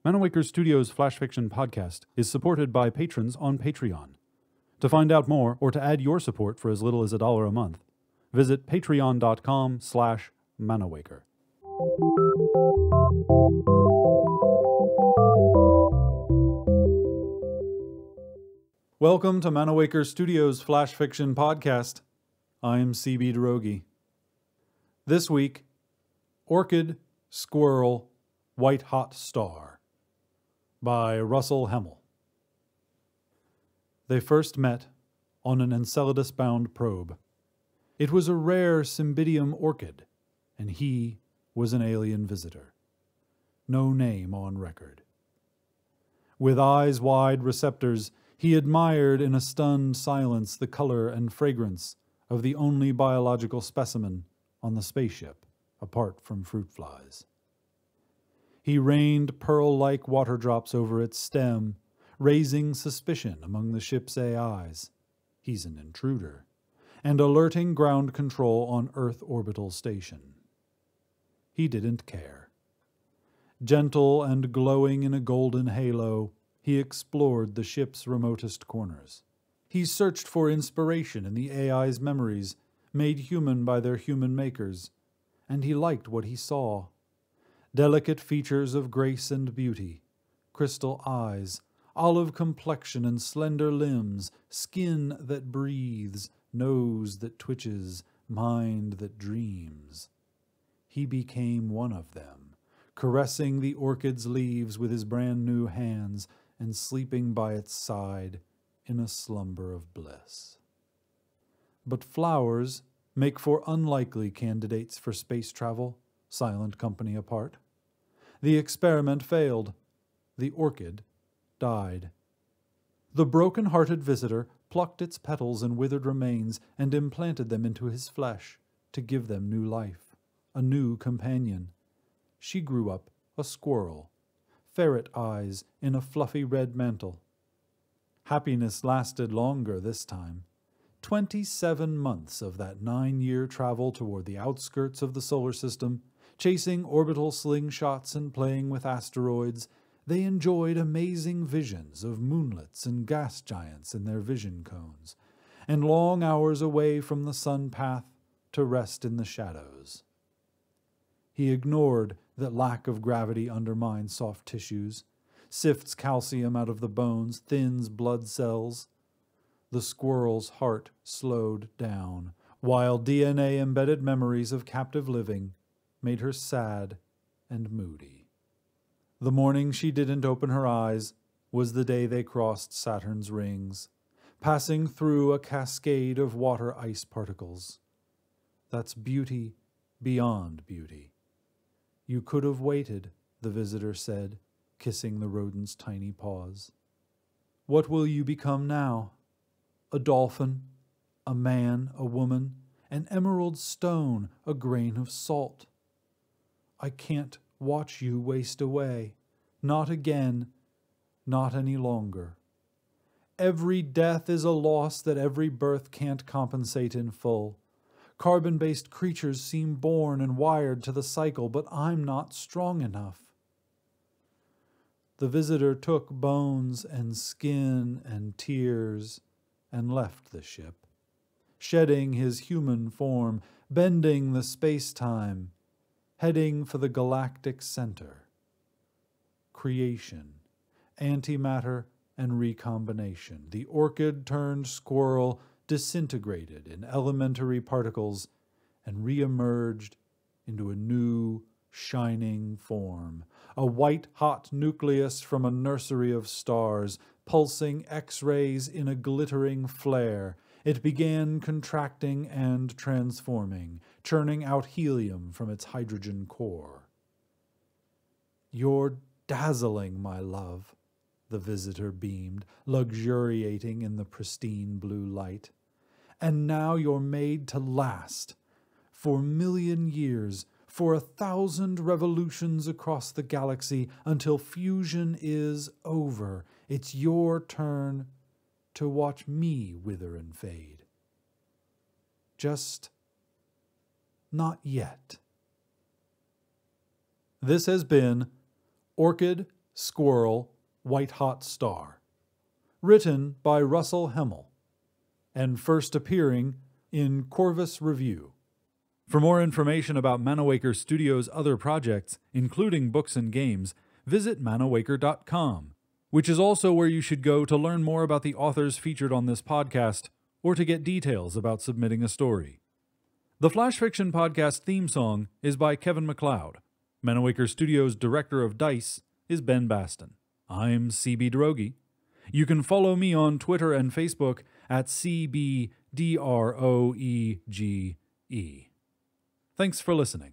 Manawaker Studios Flash Fiction Podcast is supported by patrons on Patreon. To find out more or to add your support for as little as $1 a month, visit patreon.com/Manawaker. Welcome to Manawaker Studios Flash Fiction Podcast. I'm CB Drogi. This week, Orchid, Squirrel, White Hot Star by Russell Hemmell. They first met on an Enceladus-bound probe. It was a rare Cymbidium orchid, and he was an alien visitor. No name on record. With eyes-wide receptors, he admired in a stunned silence the color and fragrance of the only biological specimen on the spaceship, apart from fruit flies. He rained pearl-like water drops over its stem, raising suspicion among the ship's AIs. He's an intruder. And alerting ground control on Earth Orbital Station. He didn't care. Gentle and glowing in a golden halo, he explored the ship's remotest corners. He searched for inspiration in the AI's memories, made human by their human makers, and he liked what he saw. Delicate features of grace and beauty, crystal eyes, olive complexion and slender limbs, skin that breathes, nose that twitches, mind that dreams. He became one of them, caressing the orchid's leaves with his brand-new hands and sleeping by its side in a slumber of bliss. But flowers make for unlikely candidates for space travel, silent company apart. The experiment failed. The orchid died. The broken-hearted visitor plucked its petals and withered remains and implanted them into his flesh to give them new life, a new companion. She grew up a squirrel, ferret eyes in a fluffy red mantle. Happiness lasted longer this time. 27 months of that 9-year travel toward the outskirts of the solar system, chasing orbital slingshots and playing with asteroids, they enjoyed amazing visions of moonlets and gas giants in their vision cones, and long hours away from the sun path to rest in the shadows. He ignored that lack of gravity undermines soft tissues, sifts calcium out of the bones, thins blood cells. The squirrel's heart slowed down, while DNA-embedded memories of captive living made her sad and moody. The morning she didn't open her eyes was the day they crossed Saturn's rings, passing through a cascade of water ice particles. That's beauty beyond beauty. You could have waited, the visitor said, kissing the rodent's tiny paws. What will you become now? A dolphin, a man, a woman, an emerald stone, a grain of salt. I can't watch you waste away. Not again, not any longer. Every death is a loss that every birth can't compensate in full. Carbon-based creatures seem born and wired to the cycle, but I'm not strong enough. The visitor took bones and skin and tears and left the ship, shedding his human form, bending the space-time, heading for the galactic center. Creation, antimatter, and recombination. The orchid turned squirrel disintegrated in elementary particles and re-emerged into a new, shining form, a white-hot nucleus from a nursery of stars, pulsing X-rays in a glittering flare. It began contracting and transforming, churning out helium from its hydrogen core. You're dazzling, my love, the visitor beamed, luxuriating in the pristine blue light. And now you're made to last, for 1,000,000 years, for 1,000 revolutions across the galaxy, until fusion is over. It's your turn to watch me wither and fade. Just not yet. This has been Orchid, Squirrel, White Hot Star. Written by Russell Hemmell, and first appearing in Corvus Review. For more information about Manawaker Studios' other projects, including books and games, visit manawaker.com, which is also where you should go to learn more about the authors featured on this podcast, or to get details about submitting a story. The Flash Fiction Podcast theme song is by Kevin MacLeod. Manawaker Studios' director of DICE is Ben Baston. I'm CB Droege. You can follow me on Twitter and Facebook at CBDROEGE. Thanks for listening.